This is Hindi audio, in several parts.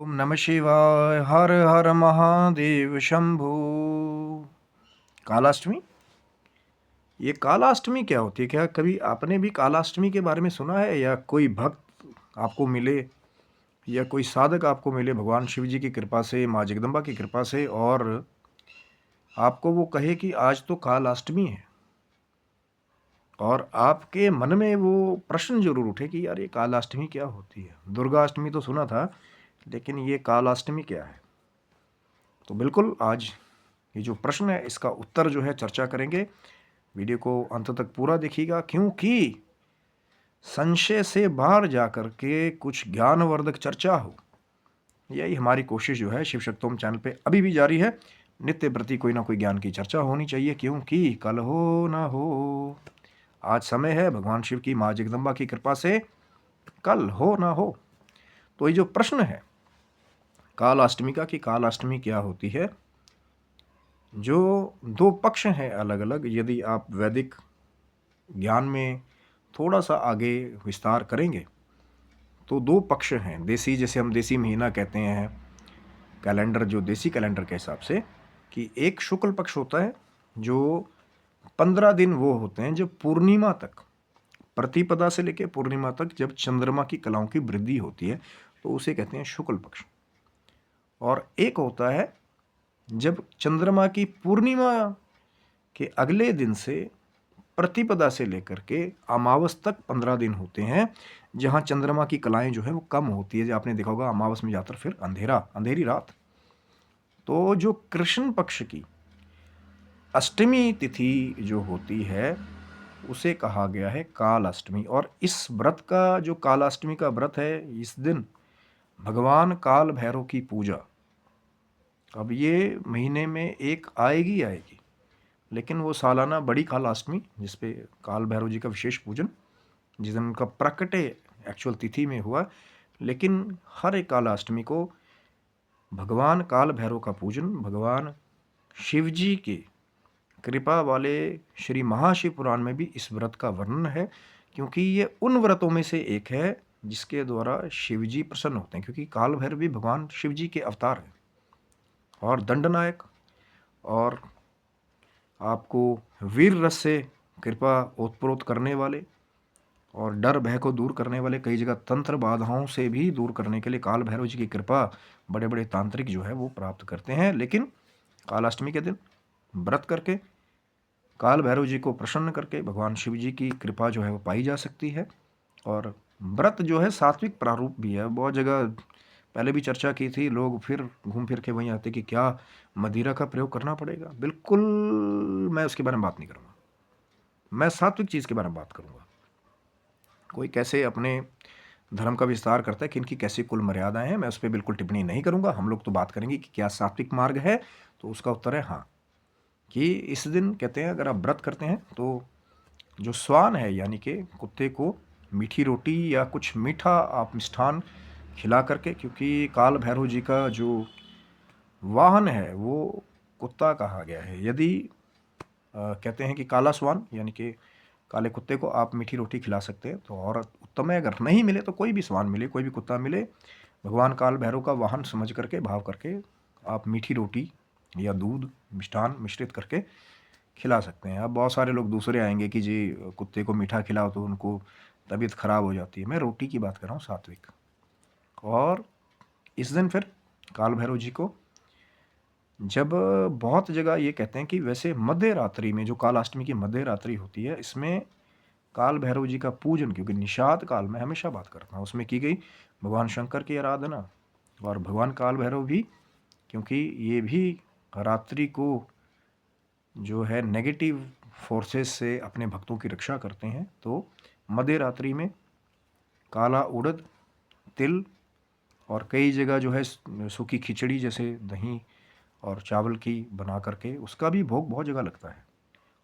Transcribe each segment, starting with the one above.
ओम नमः शिवाय। हर हर महादेव शंभू। कालाष्टमी, ये कालाष्टमी क्या होती है? क्या कभी आपने भी कालाष्टमी के बारे में सुना है, या कोई भक्त आपको मिले या कोई साधक आपको मिले भगवान शिव जी की कृपा से, माँ जगदम्बा की कृपा से, और आपको वो कहे कि आज तो कालाष्टमी है, और आपके मन में वो प्रश्न जरूर उठे कि यार ये कालाष्टमी क्या होती है? दुर्गाष्टमी तो सुना था, लेकिन ये कालाष्टमी क्या है? तो बिल्कुल आज ये जो प्रश्न है इसका उत्तर जो है चर्चा करेंगे। वीडियो को अंत तक पूरा देखिएगा, क्योंकि संशय से बाहर जाकर के कुछ ज्ञानवर्धक चर्चा हो, यही हमारी कोशिश जो है शिव शक्तोम चैनल पे अभी भी जारी है। नित्य प्रति कोई ना कोई ज्ञान की चर्चा होनी चाहिए, क्योंकि कल हो ना हो। आज समय है भगवान शिव की, माँ जगदम्बा की कृपा से कल हो ना हो। तो ये जो प्रश्न है कालाष्टमी का कि कालाष्टमी क्या होती है, जो दो पक्ष हैं अलग अलग, यदि आप वैदिक ज्ञान में थोड़ा सा आगे विस्तार करेंगे तो दो पक्ष हैं। देसी, जैसे हम देसी महीना कहते हैं, कैलेंडर, जो देसी कैलेंडर के हिसाब से, कि एक शुक्ल पक्ष होता है जो 15 दिन वो होते हैं जब पूर्णिमा तक, प्रतिपदा से लेकर पूर्णिमा तक जब चंद्रमा की कलाओं की वृद्धि होती है, तो उसे कहते हैं शुक्ल पक्ष। और एक होता है जब चंद्रमा की पूर्णिमा के अगले दिन से, प्रतिपदा से लेकर के अमावस तक 15 दिन होते हैं, जहां चंद्रमा की कलाएं जो है वो कम होती है। जो आपने देखा होगा, अमावस में ज़्यादातर फिर अंधेरा, अंधेरी रात। तो जो कृष्ण पक्ष की अष्टमी तिथि जो होती है उसे कहा गया है कालाष्टमी। और इस व्रत का, जो कालाष्टमी का व्रत है, इस दिन भगवान काल भैरव की पूजा, अब ये महीने में एक आएगी आएगी, लेकिन वो सालाना बड़ी कालाष्टमी, जिसपे काल भैरव जी का विशेष पूजन, जिस दिन उनका प्रकटे एक्चुअल तिथि में हुआ। लेकिन हर एक कालाष्टमी को भगवान काल भैरव का पूजन, भगवान शिव जी के कृपा वाले श्री महाशिव पुराण में भी इस व्रत का वर्णन है, क्योंकि ये उन व्रतों में से एक है जिसके द्वारा शिव जी प्रसन्न होते हैं, क्योंकि काल भैरव भी भगवान शिव जी के अवतार हैं और दंडनायक, और आपको वीर रस से कृपा ओतप्रोत करने वाले और डर भय को दूर करने वाले, कई जगह तंत्र बाधाओं से भी दूर करने के लिए काल भैरव जी की कृपा बड़े बड़े तांत्रिक जो है वो प्राप्त करते हैं। लेकिन कालाष्टमी के दिन व्रत करके काल भैरव जी को प्रसन्न करके भगवान शिव जी की कृपा जो है वो पाई जा सकती है। और व्रत जो है सात्विक प्रारूप भी है। बहुत जगह पहले भी चर्चा की थी, लोग फिर घूम फिर के वहीं आते कि क्या मदिरा का प्रयोग करना पड़ेगा। बिल्कुल, मैं उसके बारे में बात नहीं करूँगा, मैं सात्विक चीज़ के बारे में बात करूँगा। कोई कैसे अपने धर्म का विस्तार करता है, किनकी कैसी कुल मर्यादाएं हैं, मैं उस पर बिल्कुल टिप्पणी नहीं करूँगा। हम लोग तो बात करेंगे कि क्या सात्विक मार्ग है। तो उसका उत्तर है हाँ, कि इस दिन कहते हैं अगर आप व्रत करते हैं तो जो स्वान है, यानी कि कुत्ते को मीठी रोटी या कुछ मीठा आप मिष्ठान खिला करके, क्योंकि काल भैरव जी का जो वाहन है वो कुत्ता कहा गया है। यदि कहते हैं कि काला स्वान यानी कि काले कुत्ते को आप मीठी रोटी खिला सकते हैं तो और उत्तम है। अगर नहीं मिले तो कोई भी स्वान मिले, कोई भी कुत्ता मिले, भगवान काल भैरव का वाहन समझ करके, भाव करके आप मीठी रोटी या दूध मिष्ठान मिश्रित करके खिला सकते हैं। अब बहुत सारे लोग दूसरे आएंगे कि जी कुत्ते को मीठा खिलाओ तो उनको तबीयत खराब हो जाती है। मैं रोटी की बात कर रहा हूँ, सात्विक। और इस दिन फिर काल भैरव जी को, जब बहुत जगह ये कहते हैं कि वैसे मध्य रात्रि में, जो कालाष्टमी की मध्य रात्रि होती है, इसमें काल भैरव जी का पूजन, क्योंकि निषाद काल में हमेशा बात करता हूँ उसमें की गई भगवान शंकर की आराधना, और भगवान काल भैरव भी, क्योंकि ये भी रात्रि को जो है नेगेटिव फोर्सेस से अपने भक्तों की रक्षा करते हैं। तो मध्य रात्रि में काला उड़द, तिल, और कई जगह जो है सूखी खिचड़ी, जैसे दही और चावल की बना करके, उसका भी भोग बहुत जगह लगता है।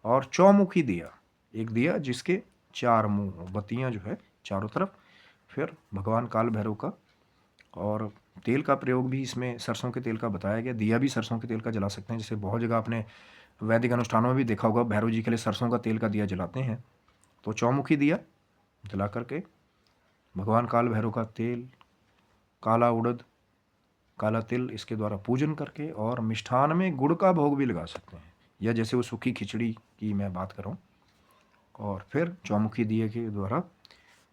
और चौमुखी दिया, एक दिया जिसके चार मुंह हो, बत्तियां जो है चारों तरफ, फिर भगवान काल भैरव का। और तेल का प्रयोग भी इसमें सरसों के तेल का बताया गया। दिया भी सरसों के तेल का जला सकते हैं, जैसे बहुत जगह आपने वैदिक अनुष्ठानों में भी देखा होगा, भैरव जी के लिए सरसों का तेल का दिया जलाते हैं। तो चौमुखी दिया जला करके भगवान काल भैरव का तेल, काला उड़द, काला तिल इसके द्वारा पूजन करके, और मिष्ठान में गुड़ का भोग भी लगा सकते हैं, या जैसे वो सूखी खिचड़ी की मैं बात कर रहा हूँ। और फिर चौमुखी दिए के द्वारा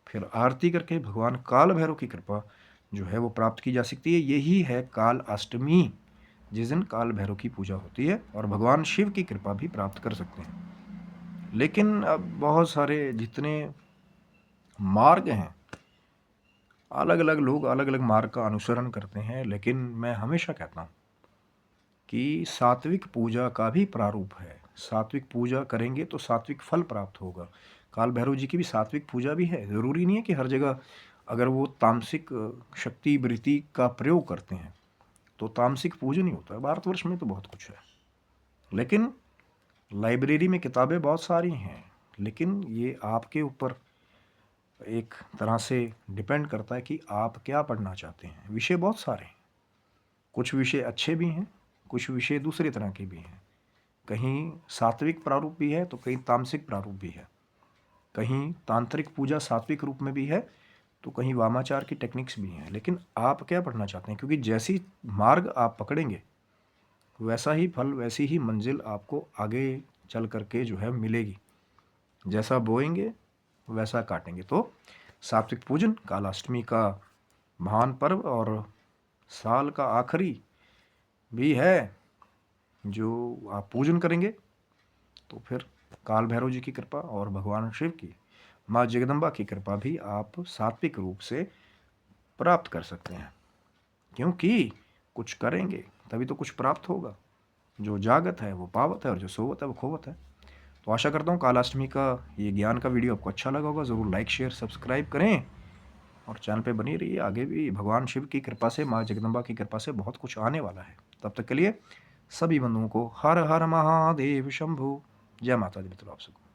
फिर आरती करके भगवान काल भैरव की कृपा जो है वो प्राप्त की जा सकती है। यही है काल अष्टमी, जिस दिन काल भैरव की पूजा होती है, और भगवान शिव की कृपा भी प्राप्त कर सकते हैं। लेकिन अब बहुत सारे जितने मार्ग हैं, अलग अलग लोग अलग अलग मार्ग का अनुसरण करते हैं, लेकिन मैं हमेशा कहता हूँ कि सात्विक पूजा का भी प्रारूप है। सात्विक पूजा करेंगे तो सात्विक फल प्राप्त होगा। काल भैरव जी की भी सात्विक पूजा भी है। ज़रूरी नहीं है कि हर जगह अगर वो तामसिक शक्ति वृत्ति का प्रयोग करते हैं तो तामसिक पूजन ही होता है। भारतवर्ष में तो बहुत कुछ है, लेकिन लाइब्रेरी में किताबें बहुत सारी हैं, लेकिन ये आपके ऊपर एक तरह से डिपेंड करता है कि आप क्या पढ़ना चाहते हैं। विषय बहुत सारे हैं, कुछ विषय अच्छे भी हैं, कुछ विषय दूसरे तरह के भी हैं। कहीं सात्विक प्रारूप भी है तो कहीं तामसिक प्रारूप भी है। कहीं तांत्रिक पूजा सात्विक रूप में भी है तो कहीं वामाचार की टेक्निक्स भी हैं। लेकिन आप क्या पढ़ना चाहते हैं, क्योंकि जैसी मार्ग आप पकड़ेंगे वैसा ही फल, वैसी ही मंजिल आपको आगे चल करके जो है मिलेगी। जैसा बोएंगे वैसा काटेंगे। तो सात्विक पूजन कालाष्टमी का महान पर्व और साल का आखिरी भी है जो आप पूजन करेंगे तो फिर काल भैरव जी की कृपा और भगवान शिव की, माँ जगदम्बा की कृपा भी आप सात्विक रूप से प्राप्त कर सकते हैं। क्योंकि कुछ करेंगे तभी तो कुछ प्राप्त होगा। जो जागत है वो पावत है, और जो सोवत है वो खोवत है। तो आशा करता हूँ कालाष्टमी का ये ज्ञान का वीडियो आपको अच्छा लगा होगा। ज़रूर लाइक शेयर सब्सक्राइब करें और चैनल पे बनी रहिए। आगे भी भगवान शिव की कृपा से, माँ जगदम्बा की कृपा से बहुत कुछ आने वाला है। तब तक के लिए सभी बंधुओं को हर हर महादेव शंभु। जय माता दी मित्रों आप सबको।